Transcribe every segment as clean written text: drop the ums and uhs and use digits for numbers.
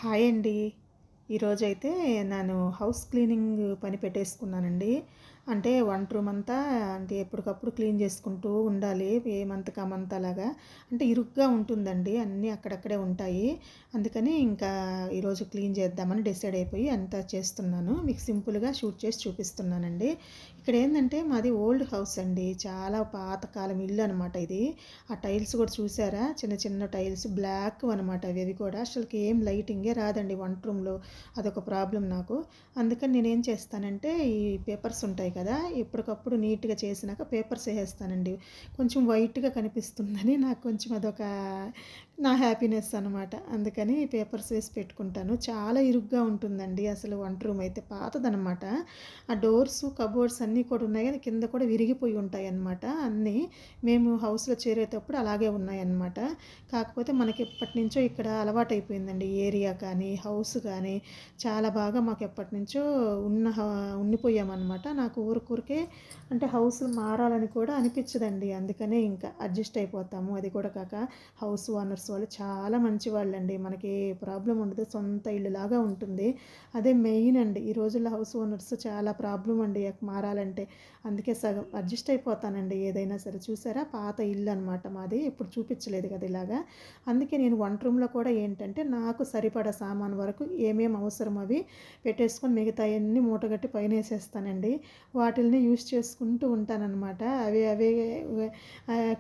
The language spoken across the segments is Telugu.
హాయ్ అండి. ఈరోజైతే నేను హౌస్ క్లీనింగ్ పని పెట్టేసుకున్నానండి. అంటే వంట రూమ్ అంతా అంటే ఎప్పటికప్పుడు క్లీన్ చేసుకుంటూ ఉండాలి. ఏ మంత్‌కి ఆ మంత్ అలాగా. అంటే ఇరుగ్గా ఉంటుందండి. అన్నీ అక్కడక్కడే ఉంటాయి. అందుకని ఇంకా ఈరోజు క్లీన్ చేద్దామని డిసైడ్ అయిపోయి అంతా చేస్తున్నాను. మీకు సింపుల్‌గా షూట్ చేసి చూపిస్తున్నానండి. ఇక్కడ ఏందంటే మాది ఓల్డ్ హౌస్ అండి. చాలా పాతకాలం ఇల్లు అనమాట ఇది. ఆ టైల్స్ కూడా చూసారా? చిన్న చిన్న టైల్స్ బ్లాక్ అనమాట అవి కూడా. అసలుకి ఏం లైటింగే రాదండి వంట రూమ్‌లో. అదొక ప్రాబ్లమ్ నాకు. అందుకని నేనేం చేస్తానంటే ఈ పేపర్స్ ఉంటాయి కదా! ఎప్పటికప్పుడు నీట్‌గా చేసినాక పేపర్స్ ఏసేస్తానండి. కొంచెం వైట్‌గా కనిపిస్తుందని నాకు కొంచెం అదొక నా హ్యాపీనెస్ అనమాట. అందుకని పేపర్స్ వేసి పెట్టుకుంటాను. చాలా ఇరుగ్గా ఉంటుందండి అసలు వంట రూమ్ అయితే పాతదనమాట. ఆ డోర్స్, కబోర్డ్స్ అన్నీ కూడా ఉన్నాయి గానీ కింద కూడా విరిగిపోయి ఉంటాయన్నమాట అన్నీ. మేము హౌస్‌లో చేరేటప్పుడు అలాగే ఉన్నాయన్నమాట. కాకపోతే మనకి ఎప్పటినుంచో ఇక్కడ అలవాటైపోయిందండి. ఏరియా కానీ, హౌస్ కానీ చాలా బాగా మాకు ఎప్పటినుంచో ఉండిపోయామన్నమాట. నాకు ఊరికే అంటే హౌస్ మారాలని కూడా అనిపించదండి. అందుకనే ఇంకా అడ్జస్ట్ అయిపోతాము. అది కూడా కాక హౌస్ ఓనర్స్ వాళ్ళు చాలా మంచివాళ్ళండి. మనకి ఏ ప్రాబ్లమ్ ఉండదు. సొంత ఇల్లులాగా ఉంటుంది. అదే మెయిన్ అండి. ఈ రోజుల్లో హౌస్ ఓనర్స్ చాలా ప్రాబ్లమ్ అండి మారాలంటే. అందుకే సగం అడ్జస్ట్ అయిపోతానండి ఏదైనా సరే. చూసారా పాత ఇల్లు అనమాట మాది. ఎప్పుడు చూపించలేదు కదా ఇలాగా. అందుకే నేను వంట రూమ్‌లో కూడా ఏంటంటే నాకు సరిపడా సామాను వరకు ఏమేమి అవసరం అవి పెట్టేసుకొని మిగతాయన్నీ మూటగట్టి పైనేసేస్తానండి. వాటిల్ని యూజ్ చేసుకుంటూ ఉంటాననమాట. అవే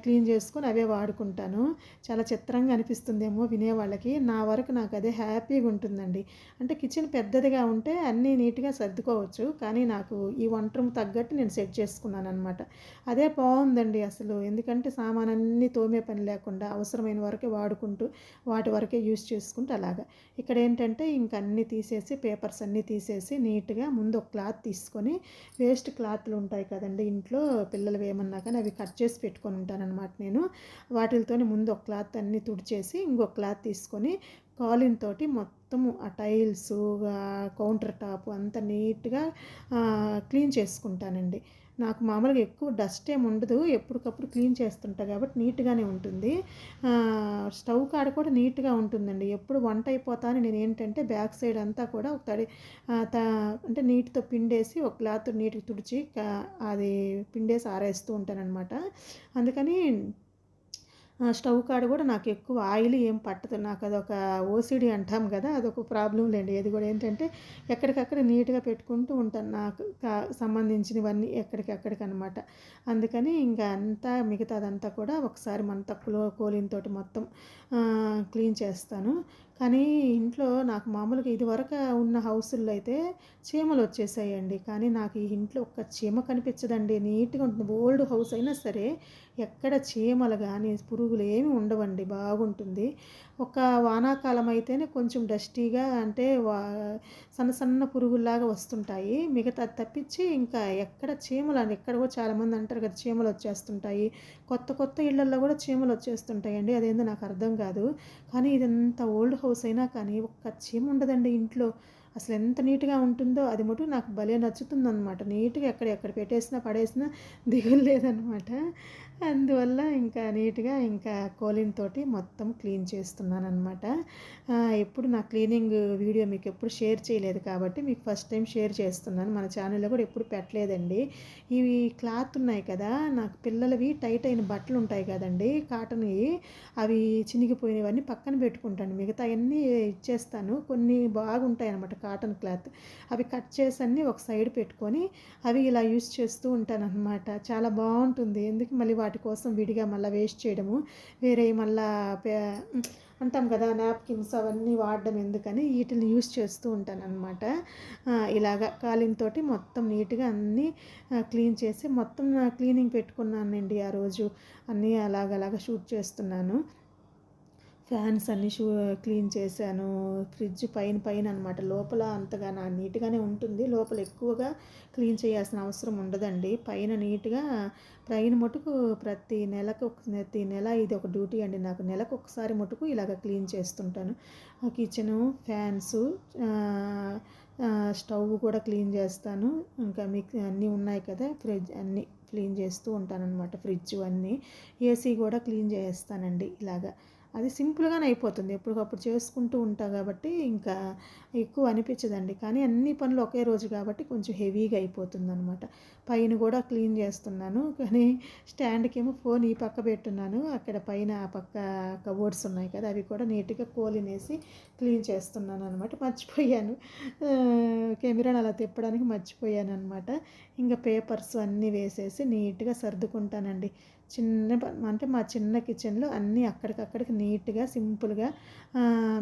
క్లీన్ చేసుకొని అవే వాడుకుంటాను. చాలా చిత్రంగా అనిపిస్తుందేమో వినేవాళ్ళకి. నా వరకు నాకు అదే హ్యాపీగా ఉంటుందండి. అంటే కిచెన్ పెద్దదిగా ఉంటే అన్నీ నీట్‌గా సర్దుకోవచ్చు. కానీ నాకు ఈ వంట రూమ్ తగ్గట్టు నేను సెట్ చేసుకున్నాననమాట. అదే బావుందండి అసలు. ఎందుకంటే సామానన్నీ తోమే పని లేకుండా అవసరమైన వరకే వాడుకుంటూ, వాటి వరకే యూజ్ చేసుకుంటూ అలాగా. ఇక్కడేంటంటే ఇంక అన్నీ తీసేసి పేపర్స్ అన్నీ తీసేసి నీట్‌గా ముందు ఒక క్లాత్ తీసుకొని వేస్ట్ క్లాత్‌లు ఉంటాయి కదండీ ఇంట్లో పిల్లలవి ఏమన్నా కానీ అవి కట్ చేసి పెట్టుకొని ఉంటాననమాట నేను. వాటిలతోని ముందు ఒక క్లాత్ అన్నీ తుడిచేసి ఇంకొక క్లాత్ తీసుకొని కాలిన్ తోటి మొత్తము ఆ టైల్సు, కౌంటర్ టాప్ అంతా నీట్‌గా క్లీన్ చేసుకుంటానండి. నాకు మామూలుగా ఎక్కువ డస్ట్ ఏమి ఉండదు. ఎప్పటికప్పుడు క్లీన్ చేస్తుంటా కాబట్టి నీట్‌గానే ఉంటుంది. స్టవ్ కాడ కూడా నీట్‌గా ఉంటుందండి. ఎప్పుడు వంట అయిపోతానే నేనేంటంటే బ్యాక్ సైడ్ అంతా కూడా ఒక తడి ఆహ్, త అంటే నీటితో పిండేసి ఒక క్లాత్ నీట్‌గా తుడిచి అది పిండేసి ఆరేస్తూ ఉంటాననమాట. అందుకని స్టవ్ కాడ కూడా నాకు ఎక్కువ ఆయిల్ ఏం పట్టదు. నాకు అదొక ఓసీడీ అంటాం కదా! అదొక ప్రాబ్లమ్ లేండి. అది కూడా ఏంటంటే ఎక్కడికక్కడ నీట్‌గా పెట్టుకుంటూ ఉంటాను. నాకు సంబంధించినవన్నీ ఎక్కడికక్కడికనమాట. అందుకని ఇంకా అంతా మిగతాదంతా కూడా ఒకసారి మంతా కోలిన్‌తోటి మొత్తం క్లీన్ చేస్తాను. కానీ ఇంట్లో నాకు మామూలుగా ఇదివరకు ఉన్న హౌసుల్లో అయితే చీమలొచ్చేసాయండి. కానీ నాకు ఈ ఇంట్లో ఒక్క చీమ కనిపించదండి. నీట్‌గా ఉంటుంది. ఓల్డ్ హౌస్ అయినా సరే ఎక్కడ చీమలు గానీ, పురుగులు ఏమి ఉండవండి. బాగుంటుంది. ఒక వానాకాలం అయితేనే కొంచెం డస్టీగా అంటే సన్న సన్న పురుగుల్లాగా వస్తుంటాయి. మిగతాది తప్పించి ఇంకా ఎక్కడ చీమలండి ఎక్కడ కూడా చాలామంది అంటారు కదా! చీమలొచ్చేస్తుంటాయి. కొత్త కొత్త ఇళ్లల్లో కూడా చీమలొచ్చేస్తుంటాయండి. అదేందో నాకు అర్థం కాదు. కానీ ఇదంత ఓల్డ్ హౌస్ అయినా కానీ ఒక్క చీమ ఉండదండి ఇంట్లో. అసలెంత నీట్‌గా ఉంటుందో అది మటుకు నాకు భలే నచ్చుతుందనమాట. నీట్‌గా ఎక్కడ పెట్టేసినా, పడేసినా దిగులు లేదనమాట. అందువల్ల ఇంకా నీట్‌గా ఇంకా కోలిన్ తోటి మొత్తం క్లీన్ చేస్తున్నాననమాట. ఎప్పుడు నా క్లీనింగ్ వీడియో మీకెప్పుడు షేర్ చేయలేదు కాబట్టి మీకు ఫస్ట్ టైం షేర్ చేస్తున్నాను. మన ఛానల్‌లో కూడా ఎప్పుడు పెట్టలేదండి. ఇవి క్లాత్ ఉన్నాయి కదా! నాకు పిల్లలవి టైట్ అయిన బట్టలుంటాయి కదండీ! కాటన్‌వి అవి చినిగిపోయినవన్నీ పక్కన పెట్టుకుంటాను. మిగతాయన్నీ ఇచ్చేస్తాను. కొన్ని బాగుంటాయనమాట కాటన్ క్లాత్. అవి కట్ చేసి అన్నీ ఒక సైడ్ పెట్టుకొని అవి ఇలా యూజ్ చేస్తూ ఉంటాననమాట. చాలా బావుంటుంది. ఎందుకు మళ్ళీ వాటి కోసం విడిగా మళ్ళా వేస్ట్ చేయడము. వేరే మళ్ళా పే అంటాం కదా! నాప్కిన్స్ అవన్నీ వాడడం ఎందుకని ఈటిల్ని యూజ్ చేస్తూ ఉంటాననమాట. ఇలాగ కాలిన్‌తోటి మొత్తం నీట్‌గా అన్నీ క్లీన్ చేసి మొత్తం క్లీనింగ్ పెట్టుకున్నానండి ఆ రోజు. అన్నీ అలాగలాగా షూట్ చేస్తున్నాను. ఫ్యాన్స్ అన్నీ క్లీన్ చేశాను. ఫ్రిడ్జ్ పైన అనమాట. లోపల అంతగా నీట్‌గానే ఉంటుంది. లోపల ఎక్కువగా క్లీన్ చేయాల్సిన అవసరం ఉండదండి. పైన నీట్‌గా పైన మటుకు ప్రతి నెల ఇది ఒక డ్యూటీ అండి నాకు. నెలకొకసారి మటుకు ఇలాగ క్లీన్ చేస్తుంటాను. కిచెను, ఫ్యాన్సు, ఆహ్, స్టవ్ కూడా క్లీన్ చేస్తాను. ఇంకా అన్నీ ఉన్నాయి కదా! ఫ్రిడ్జ్ అన్నీ క్లీన్ చేస్తూ ఉంటాననమాట. ఫ్రిడ్జ్ అన్నీ. ఏసీ కూడా క్లీన్ చేసేస్తానండి ఇలాగ. అది సింపుల్గానే అయిపోతుంది. ఎప్పటికప్పుడు చేసుకుంటూ ఉంటా కాబట్టి ఇంకా ఎక్కువ అనిపించదండి. కానీ అన్ని పనులు ఒకే రోజు కాబట్టి కొంచెం హెవీగా అయిపోతుందనమాట. పైన కూడా క్లీన్ చేస్తున్నాను. కానీ స్టాండ్‌కేమో ఫోన్ ఈ పక్క పెట్టున్నాను. అక్కడ పైన ఆ పక్క కబోర్డ్స్ ఉన్నాయి కదా! అవి కూడా నీట్‌గా కోలినేసి క్లీన్ చేస్తున్నాననమాట. మర్చిపోయాను. కెమెరాని అలా తిప్పడానికి మర్చిపోయాననమాట. ఇంక పేపర్స్ అన్నీ వేసేసి నీట్‌గా సర్దుకుంటానండి. అంటే మా చిన్న కిచెన్‌లో అన్నీ అక్కడికక్కడికి నీట్‌గా సింపుల్‌గా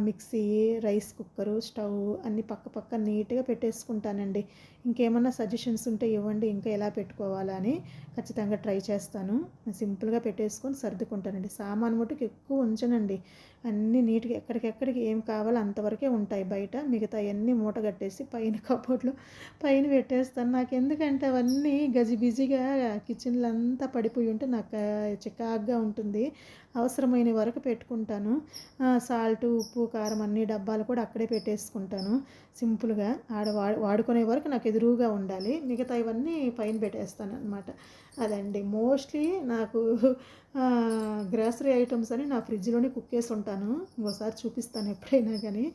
మిక్సీ, రైస్ కుక్కరు, స్టవ్ అన్నీ పక్క పక్క నీట్‌గా పెట్టేసుకుంటానండి. ఇంకేమన్నా సజెషన్స్ ఉంటే ఇవ్వండి ఇంకా ఎలా పెట్టుకోవాలా అని ఖచ్చితంగా ట్రై చేస్తాను. సింపుల్‌గా పెట్టేసుకొని సర్దుకుంటానండి. సామాను మటుకు ఎక్కువ ఉంచనండి. అన్నీ నీట్‌గా ఎక్కడికెక్కడికి ఏం కావాలో అంతవరకే ఉంటాయి బయట. మిగతాయన్నీ మూట కట్టేసి పైన కబోర్డ్‌లో పైన పెట్టేస్తాను. నాకెందుకంటే అవన్నీ గజిబిజిగా కిచెన్‌లో అంతా పడిపోయి ఉంటే నాకు చికాకుగా ఉంటుంది. అవసరమైన వరకు పెట్టుకుంటాను. సాల్టు, ఉప్పు, కారం అన్ని డబ్బాలు కూడా అక్కడే పెట్టేసుకుంటాను. సింపుల్‌గా ఆడ వాడుకునే వరకు నాకు ఎదురుగా ఉండాలి. మిగతావన్నీ పైన పెట్టేస్తాననమాట. అదండి. మోస్ట్‌లీ నాకు గ్రోసరీ ఐటెమ్స్ అని నా ఫ్రిడ్జ్‌లోనే కుక్కేసి ఉంటాను. ఇంకోసారి చూపిస్తాను ఎప్పుడైనా గానీ.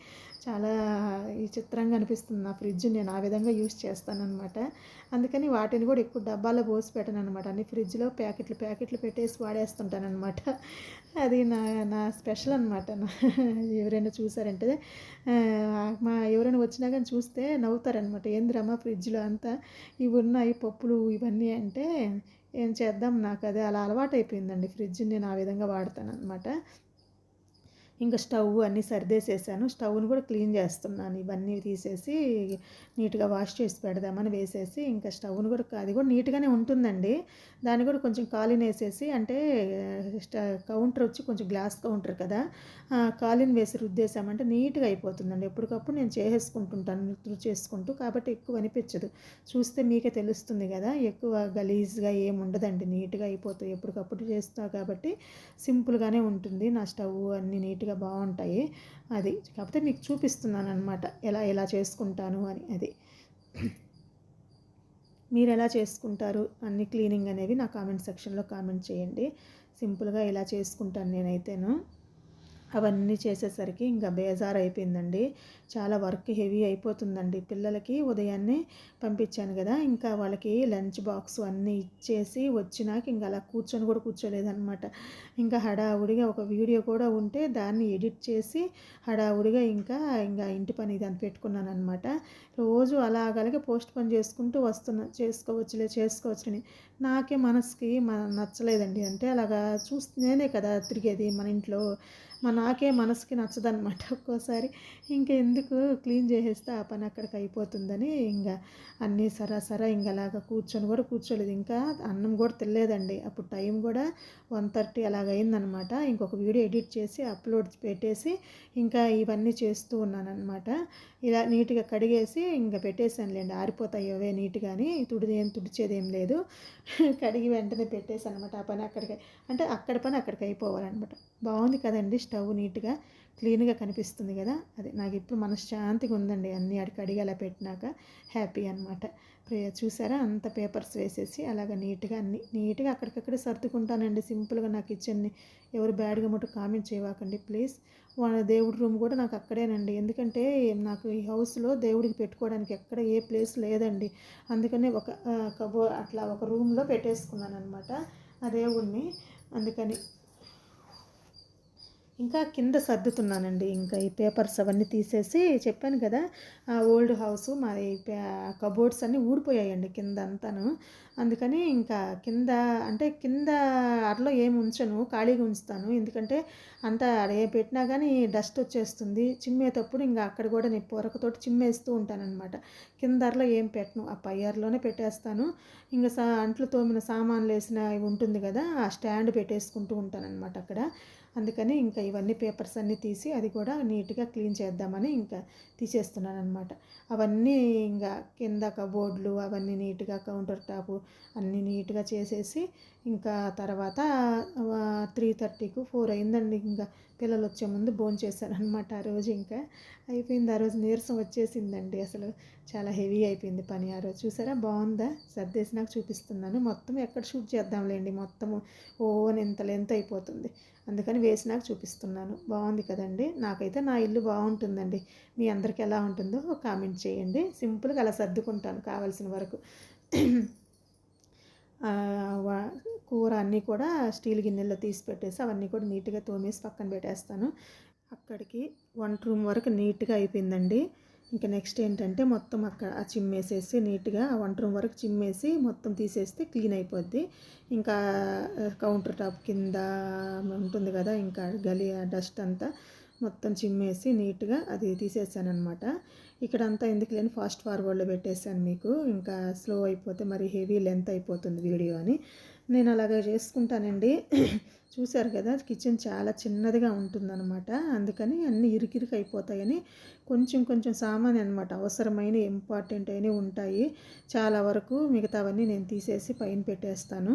చాలా విచిత్రంగా అనిపిస్తుంది నా ఫ్రిడ్జ్. నేను ఆ విధంగా యూజ్ చేస్తాననమాట. అందుకని వాటిని కూడా ఎక్కువ డబ్బాలో పోసి పెట్టననమాట. అన్ని ఫ్రిడ్జ్‌లో ప్యాకెట్లు పెట్టేసి వాడేస్తుంటాననమాట. అది నా నా స్పెషల్ అనమాట. ఎవరైనా చూసారంటే ఎవరైనా వచ్చినా గానీ చూస్తే నవ్వుతారనమాట. "ఏందిరమ్మా ఫ్రిడ్జ్‌లో అంతా ఇవున్నాయి పప్పులు ఇవన్నీ" అంటే ఏం చేద్దాం నాకది అలా అలవాటయిపోయిందండి. ఫ్రిడ్జ్‌ని నేను ఆ విధంగా వాడతాననమాట. ఇంకా స్టవ్ అన్నీ సర్దేసేసాను. స్టవ్‌ని కూడా క్లీన్ చేస్తున్నాను. ఇవన్నీ తీసేసి నీట్‌గా వాష్ చేసి పెడదామని వేసేసి ఇంకా స్టవ్‌ని కూడా అది కూడా నీట్‌గానే ఉంటుందండి. దాన్ని కూడా కొంచెం కాలినేసేసి అంటే కౌంటర్ వచ్చి కొంచెం గ్లాస్ కౌంటర్ కదా! కాలిన్ వేసి రుద్దేశామంటే నీట్‌గా అయిపోతుందండి. ఎప్పటికప్పుడు నేను చేసేసుకుంటుంటాను తుడిచేసుకుంటూ. కాబట్టి ఎక్కువ అనిపించదు. చూస్తే మీకే తెలుస్తుంది కదా! ఎక్కువ గలీజ్‌గా ఏముండదండి. నీట్‌గా అయిపోతాయి. ఎప్పటికప్పుడు చేస్తా కాబట్టి సింపుల్‌గానే ఉంటుంది. నా స్టవ్ అన్నీ నీట్‌గా బావుంటాయి. అది. కాకపోతే మీకు చూపిస్తున్నాననమాట. ఎలా చేసుకుంటాను అని అది. మీరెలా చేసుకుంటారు అన్ని క్లీనింగ్ అనేవి నా కామెంట్ సెక్షన్‌లో కామెంట్ చేయండి. సింపుల్‌గా ఇలా చేసుకుంటాను నేనైతేను. అవన్నీ చేసేసరికి ఇంకా బేజారైపోయిందండి. చాలా వర్క్ హెవీ అయిపోతుందండి. పిల్లలకి ఉదయాన్నే పంపించాను గదా! ఇంకా వాళ్ళకి లంచ్ బాక్స్ అన్నీ ఇచ్చేసి వచ్చినాక ఇంక అలా కూర్చొని కూడా కూర్చోలేదనమాట. ఇంకా హడావుడిగా ఒక వీడియో కూడా ఉంటే దాన్ని ఎడిట్ చేసి హడావుడిగా ఇంకా ఇంటి పని ఇదంతా పెట్టుకున్నాననమాట. రోజు అలాగలాగే పోస్ట్ పోన్ చేసుకుంటూ వస్తున్నా. చేసుకోవచ్చులే నాకే మనసుకి నచ్చలేదండి. అంటే అలాగా నేనే కదా తిరిగేది మన ఇంట్లో. నాకే మనసుకి నచ్చదనమాట ఒక్కోసారి. ఇంకెందుకు క్లీన్ చేసేస్తే ఆ పని అక్కడికి అయిపోతుందని అన్నీ సరాసరా అలాగా కూర్చొని కూడా కూర్చోలేదు. ఇంకా అన్నం కూడా తినలేదండి. అప్పుడు టైం కూడా 1:30 అలాగయిందనమాట. ఇంకొక వీడియో ఎడిట్ చేసి అప్లోడ్ పెట్టేసి ఇంకా ఇవన్నీ చేస్తూ ఉన్నాననమాట. ఇలా నీట్‌గా కడిగేసి పెట్టేసానులెండి. ఆరిపోతాయి అవే నీట్‌గా అని తుడిచేదేం లేదు. కడిగి వెంటనే పెట్టేసాననమాట. ఆ పని అక్కడికే అంటే అక్కడి పని అక్కడికి అయిపోవాలనమాట. బాగుంది కదండీ స్టవ్ నీట్‌గా, క్లీన్‌గా కనిపిస్తుంది కదా! అది నాకిప్పుడు మనశ్శాంతిగా ఉందండి. అన్నీ కడిగి అలా పెట్టినాక హ్యాపీ అనమాట. చూసారా అంత పేపర్స్ వేసేసి అలాగ నీట్‌గా అన్నీ నీట్‌గా అక్కడికక్కడే సర్దుకుంటానండి సింపుల్‌గా నా కిచెన్‌ని. ఎవరు బ్యాడ్‌గా మటుకు కామెంట్ చేయమాకండి ప్లీజ్. దేవుడి రూమ్ కూడా నాకు అక్కడేనండి. ఎందుకంటే నాకు ఈ హౌస్‌లో దేవుడికి పెట్టుకోవడానికి ఎక్కడ ఏ ప్లేస్ లేదండి. అందుకనే అట్లా ఒక రూమ్‌లో పెట్టేసుకున్నాననమాట ఆ దేవుడిని. అందుకని ఇంకా కింద సర్దుతున్నానండి. ఇంకా ఈ పేపర్స్ అవన్నీ తీసేసి చెప్పాను కదా! ఆ ఓల్డ్ హౌసు మాది కబోర్డ్స్ అన్నీ ఊడిపోయాయండి కిందంతాను. అందుకని ఇంకా కింద అరలో ఏమి ఉంచను. ఖాళీగా ఉంచుతాను. ఎందుకంటే అంతా ఆడ ఏం పెట్టినా గానీ డస్ట్ వచ్చేస్తుంది. చిమ్మేటప్పుడు అక్కడ కూడా నేను పొరకతోటి చిమ్మేస్తూ ఉంటాననమాట. కింద అరలో ఏం పెట్టను. ఆ పై అరలోనే పెట్టేస్తాను. అంట్లు తోమిన సామాన్లేసిన ఉంటుంది కదా! ఆ స్టాండ్ పెట్టేసుకుంటూ ఉంటాననమాట అక్కడ. అందుకని ఇవన్నీ పేపర్స్ అన్నీ తీసి అది కూడా నీట్‌గా క్లీన్ చేద్దామని తీసేస్తున్నాననమాట. అవన్నీ కింద కబోర్డ్లు అవన్నీ నీట్‌గా కౌంటర్ టాపు అన్నీ నీట్‌గా చేసేసి తర్వాత 3:30కు 4 అయిందండి. పిల్లలొచ్చే ముందు భోంచేశాననమాట ఆ రోజు అయిపోయింది. ఆ రోజు నీరసం వచ్చేసిందండి అసలు. చాలా హెవీ అయిపోయింది పని ఆ రోజు. చూసారా బావుందా? సర్దేసినాక చూపిస్తున్నాను. మొత్తం ఎక్కడ షూట్ చేద్దాంలేండి మొత్తము. ఇంత లెంత్ అయిపోతుంది. అందుకని వేసినాక చూపిస్తున్నాను. బాగుంది కదండి. నాకైతే నా ఇల్లు బాగుంటుందండి. మీ అందరికి ఎలా ఉంటుందో కామెంట్ చేయండి. సింపుల్గా అలా సర్దుకుంటాను కావాల్సిన వరకు. కూర అన్నీ కూడా స్టీల్ గిన్నెల్లో తీసి పెట్టేసి అవన్నీ కూడా నీట్గా తోమేసి పక్కన పెట్టేస్తాను. అక్కడికి వంట రూమ్ వరకు నీట్గా అయిపోయిందండి. ఇంకా నెక్స్ట్ ఏంటంటే మొత్తం అక్కడ ఆ చిమ్మేసేసి నీట్గా ఆ వంట రూమ్ వరకు చిమ్మేసి మొత్తం తీసేస్తే క్లీన్ అయిపోద్ది. ఇంకా కౌంటర్ టాప్ కింద ఉంటుంది కదా, ఇంకా డస్ట్ అంతా మొత్తం చిమ్మేసి నీట్గా అది తీసేసాను అనమాట. ఇక్కడంతా ఎందుకు లేని ఫాస్ట్ ఫార్వర్డ్లో పెట్టేశాను మీకు. ఇంకా స్లో అయిపోతే మరి హెవీ లెంత్ అయిపోతుంది వీడియో అని నేను అలాగే చేసుకుంటానండి. చూశారు కదా, కిచెన్ చాలా చిన్నదిగా ఉంటుందన్నమాట. అందుకని అన్నీ ఇరుకిరికి అయిపోతాయని కొంచెం కొంచెం సామాన్ అనమాట, అవసరమైన ఇంపార్టెంట్ అయినవి ఉంటాయి. చాలా వరకు మిగతావన్నీ నేను తీసేసి పైన పెట్టేస్తాను.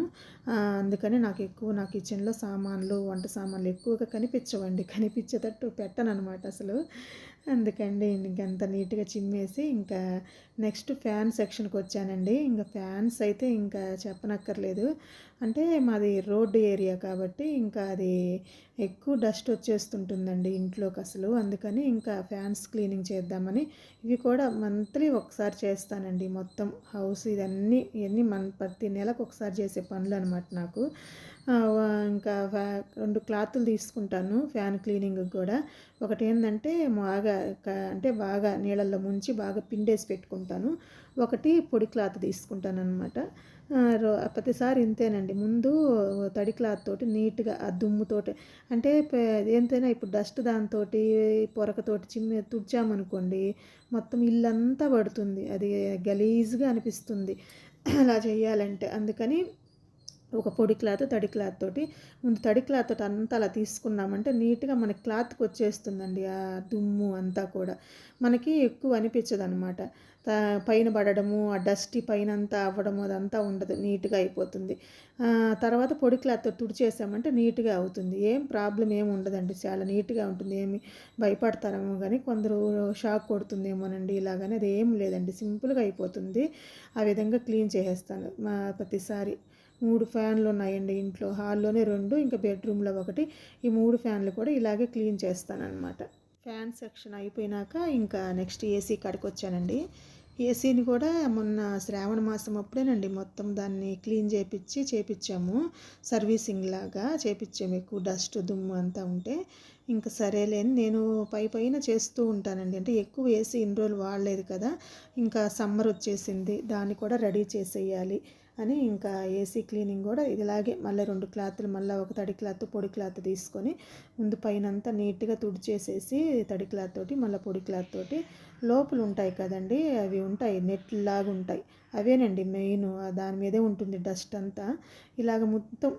అందుకని నా కిచెన్లో సామాన్లు, వంట సామాన్లు ఎక్కువగా కనిపించవండి. కనిపించేటట్టు పెట్టనమాట అసలు. అందుకండి ఇంకంత నీట్గా చిమ్మేసి ఇంకా నెక్స్ట్ ఫ్యాన్ సెక్షన్కి వచ్చానండి. ఇంకా ఫ్యాన్స్ అయితే ఇంకా చెప్పనక్కర్లేదు. అంటే మాది రోడ్డు ఏరియా కాబట్టి ఇంకా అది ఎక్కువ డస్ట్ వచ్చేస్తుంటుందండి ఇంట్లోకి అసలు. అందుకని ఇంకా ఫ్యాన్స్ క్లీనింగ్ చేద్దామని ఇవి కూడా మంత్లీ ఒకసారి చేస్తానండి. మొత్తం హౌస్ ఇవన్నీ ప్రతి నెలకు ఒకసారి చేసే పనులు అనమాట నాకు. ఇంకా 2 క్లాతులు తీసుకుంటాను ఫ్యాన్ క్లీనింగ్కి కూడా. ఒకటి ఏంటంటే బాగా నీళ్ళల్లో ముంచి బాగా పిండేసి పెట్టుకుంటాను. ఒకటి పొడి క్లాత్ తీసుకుంటాను అనమాట. ప్రతిసారి ఇంతేనండి. ముందు తడి క్లాత్ తోటి నీట్గా ఆ దుమ్ముతోటి అంటే ఎంతైనా ఇప్పుడు డస్ట్ దాంతోటి పొరకతోటి తుడిచామనుకోండి మొత్తం ఇల్లంతా పడుతుంది. అది గలీజ్గా అనిపిస్తుంది అలా చేయాలంటే. అందుకని ఒక పొడి క్లాత్, తడి క్లాత్ తోటి ముందు తడి క్లాత్ తోటి అంతా అలా తీసుకున్నామంటే నీట్గా మనకి క్లాత్కి వచ్చేస్తుందండి ఆ దుమ్ము అంతా కూడా. మనకి ఎక్కువ అనిపించదు అనమాట. పైన పడడము, ఆ డస్ట్ పైన అంతా అవ్వడము అదంతా ఉండదు, నీట్గా అయిపోతుంది. తర్వాత పొడి క్లాత్ తోటి తుడిచేసామంటే నీట్గా అవుతుంది. ఏం ప్రాబ్లం ఏమి ఉండదండి, చాలా నీట్గా ఉంటుంది. ఏమి భయపడతారేమో కానీ కొందరు షాక్ కొడుతుందేమోనండి ఇలాగని. అది ఏం లేదండి, సింపుల్గా అయిపోతుంది. ఆ విధంగా క్లీన్ చేసేస్తాను ప్రతిసారి. 3 ఫ్యాన్లు ఉన్నాయండి ఇంట్లో. హాల్లోనే 2, ఇంకా బెడ్రూమ్లో 1. ఈ 3 ఫ్యాన్లు కూడా ఇలాగే క్లీన్ చేస్తానన్నమాట. ఫ్యాన్ సెక్షన్ అయిపోయినాక ఇంకా నెక్స్ట్ ఏసీ కాడికి వచ్చానండి. ఏసీని కూడా మొన్న శ్రావణ మాసం అప్పుడేనండి మొత్తం దాన్ని క్లీన్ చేపించాము. సర్వీసింగ్ లాగా చేపించాము. ఎక్కువ డస్ట్ దుమ్ము అంతా ఉంటే ఇంకా సరేలే అని నేను పైన చేస్తూ ఉంటానండి. అంటే ఎక్కువ ఏసీ ఇన్ని రోజులు వాడలేదు కదా, ఇంకా సమ్మర్ వచ్చేసింది, దాన్ని కూడా రెడీ చేసేయాలి అని ఇంకా ఏసీ క్లీనింగ్ కూడా ఇలాగే మళ్ళీ 2 క్లాతులు, మళ్ళీ ఒక తడి క్లాత్, పొడి క్లాత్ తీసుకొని ముందు పైనంతా నీట్గా తుడిచేసేసి తడి క్లాత్ తోటి మళ్ళీ పొడి క్లాత్ తోటి లోపల ఉంటాయి కదండి, అవి ఉంటాయి నెట్లాగా ఉంటాయి, అవేనండి మెయిన్. దాని మీదే ఉంటుంది డస్ట్ అంతా. ఇలాగ మొత్తం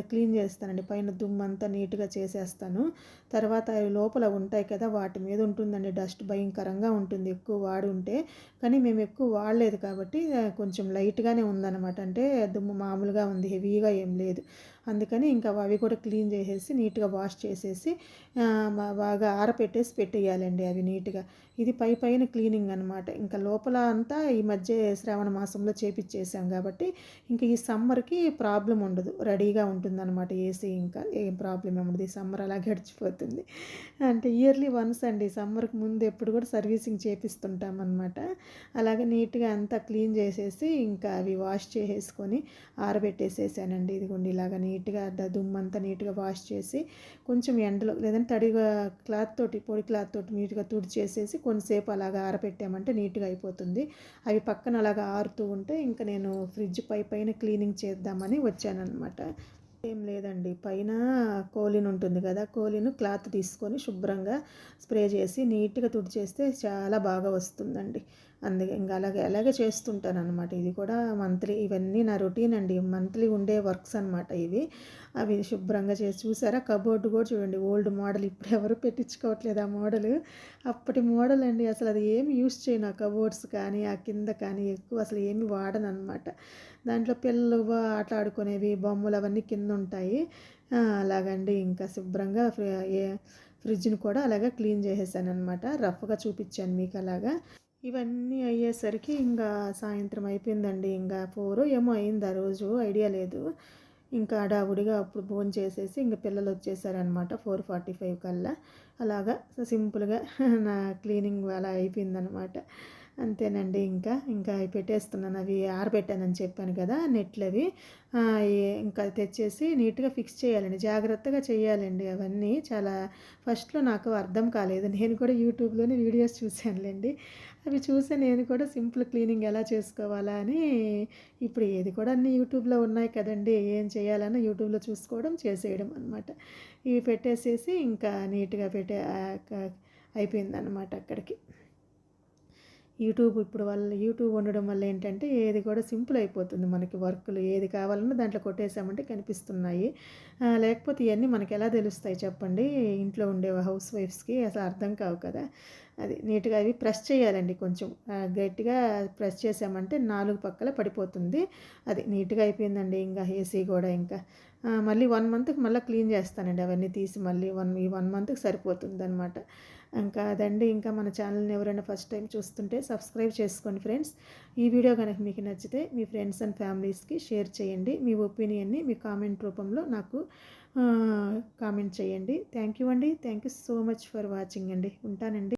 క్లీన్ చేస్తానండి. పైన దుమ్మంతా నీట్గా చేసేస్తాను. తర్వాత అవి లోపల ఉంటాయి కదా, వాటి మీద ఉంటుందండి డస్ట్, భయంకరంగా ఉంటుంది ఎక్కువ వాడి ఉంటే. కానీ మేము ఎక్కువ వాడలేదు కాబట్టి కొంచెం లైట్గానే ఉందన్నమాట. అంటే దుమ్ము మామూలుగా ఉంది, హెవీగా ఏం లేదు. అందుకని ఇంకా అవి కూడా క్లీన్ చేసేసి నీట్గా వాష్ చేసేసి బాగా ఆరపెట్టేసి పెట్టేయాలండి అవి నీట్గా. ఇది పైన క్లీనింగ్ అనమాట. ఇంకా లోపల అంతా ఈ మధ్య శ్రావణ మాసంలో చేపించేసాం కాబట్టి ఇంకా ఈ సమ్మర్కి ప్రాబ్లం ఉండదు, రెడీగా ఉంటుందన్నమాట ఏసీ. ఇంకా ఏం ప్రాబ్లం ఏముండదు, ఈ సమ్మర్ అలా గడిచిపోతుంది. అంటే ఇయర్లీ వన్స్ అండి, సమ్మర్కి ముందు ఎప్పుడు కూడా సర్వీసింగ్ చేపిస్తుంటాం అనమాట. అలాగే నీట్గా అంతా క్లీన్ చేసేసి ఇంకా అవి వాష్ చేసేసుకొని ఆరబెట్టేసేసానండి. ఇదిగోండి ఇలాగ నీట్గా దుమ్మంతా నీట్గా వాష్ చేసి కొంచెం ఎండలో లేదంటే తడిగా పొడి క్లాత్ తోటి నీట్గా తుడిచేసేసి కొంతసేపు అలాగా ఆరబెట్టామంటే నీట్గా అయిపోతుంది. అవి పక్కన అలాగా ఆరుతూ ఉంటే ఇంకా నేను ఫ్రిడ్జ్ పైన క్లీనింగ్ చేద్దామని వచ్చానన్నమాట. ఏం లేదండి, పైన కోలిన్ ఉంటుంది కదా, కోలిన్ క్లాత్ తీసుకొని శుభ్రంగా స్ప్రే చేసి నీట్గా తుడిచేస్తే చాలా బాగా వస్తుందండి. అందుకే ఇంకా అలాగే చేస్తుంటాను అనమాట. ఇది కూడా మంత్లీ, ఇవన్నీ నా రొటీన్ అండి, మంత్లీ ఉండే వర్క్స్ అనమాట ఇవి. అవి శుభ్రంగా చేసి చూసారా, కబోర్డు కూడా చూడండి ఓల్డ్ మోడల్, ఇప్పుడు ఎవరు పెట్టించుకోవట్లేదు ఆ మోడల్. అప్పటి మోడల్ అండి. అసలు అది ఏమి యూస్ చేయను, ఆ కబోర్డ్స్ కానీ ఆ కింద కానీ ఎక్కువ అసలు ఏమి వాడను అనమాట. దాంట్లో పిల్లలు ఆట ఆడుకునేవి బొమ్మలు అవన్నీ కింద ఉంటాయి. అలాగండి ఇంకా శుభ్రంగా ఫ్రిడ్జ్ని కూడా అలాగా క్లీన్ చేసేసాను అనమాట. రఫ్గా చూపించాను మీకు అలాగా. ఇవన్నీ అయ్యేసరికి ఇంకా సాయంత్రం అయిపోయిందండి. ఇంకా 4 ఏమో అయింది ఆ రోజు, ఐడియా లేదు. ఇంకా హడావుడిగా అప్పుడు భోంచేసేసి ఇంక పిల్లలు వచ్చేసారనమాట 4:45 కల్లా. అలాగా సింపుల్‌గా నా క్లీనింగ్ అలా అయిపోయిందనమాట. అంతేనండి ఇంకా అవి పెట్టేస్తున్నాను. అవి ఆరబెట్టానని చెప్పాను కదా! నెట్‌లవి. ఇంకా తెచ్చేసి నీట్‌గా ఫిక్స్ చేయాలండి. జాగ్రత్తగా చేయాలండి అవన్నీ. చాలా ఫస్ట్‌లో నాకు అర్థం కాలేదు. నేను కూడా యూట్యూబ్‌లోనే వీడియోస్ చూశానులెండి. అవి చూసి నేను కూడా సింపుల్ క్లీనింగ్ ఎలా చేసుకోవాలా అని ఇప్పుడు ఏది కూడా అన్నీ యూట్యూబ్‌లో ఉన్నాయి కదండీ! ఏం చేయాలన్నా యూట్యూబ్‌లో చూసుకోవడం, చేసేయడం అనమాట. ఇవి పెట్టేసేసి ఇంకా నీట్‌గా అయిపోయిందనమాట అక్కడికి. యూట్యూబ్ ఉండడం వల్ల ఏంటంటే ఏది కూడా సింపుల్ అయిపోతుంది మనకి వర్కులు ఏది కావాలన్నా దాంట్లో కొట్టేసామంటే కనిపిస్తున్నాయి. లేకపోతే ఇయన్నీ మనకెలా తెలుస్తాయి చెప్పండి? ఇంట్లో ఉండే హౌస్ వైఫ్స్‌కి అసలు అర్థం కావు కదా! అది నీట్‌గా అవి ప్రెస్ చేయాలండి కొంచెం. గట్టిగా ప్రెస్ చేసామంటే 4 పక్కల పడిపోతుంది. అది నీట్‌గా అయిపోయిందండి ఇంకా ఏసీ గూడా ఇంకా. మళ్ళీ 1 మంత్‌కి మళ్ళీ క్లీన్ చేస్తానండి అవన్నీ తీసి మళ్ళీ ఈ 1 మంత్‌కి సరిపోతుందనమాట. ఇంకా అదండి. ఇంకా మన ఛానల్‌ని ఎవరైనా ఫస్ట్ టైం చూస్తుంటే సబ్స్క్రైబ్ చేసుకోండి ఫ్రెండ్స్. ఈ వీడియో గనక మీకు నచ్చితే మీ ఫ్రెండ్స్ అండ్ ఫ్యామిలీస్‌కి షేర్ చేయండి. మీ ఒపీనియన్‌ని మీ కామెంట్ రూపంలో నాకు కామెంట్ చేయండి. థ్యాంక్ యూ అండి. Thank you so much for watching అండి. ఉంటానండి.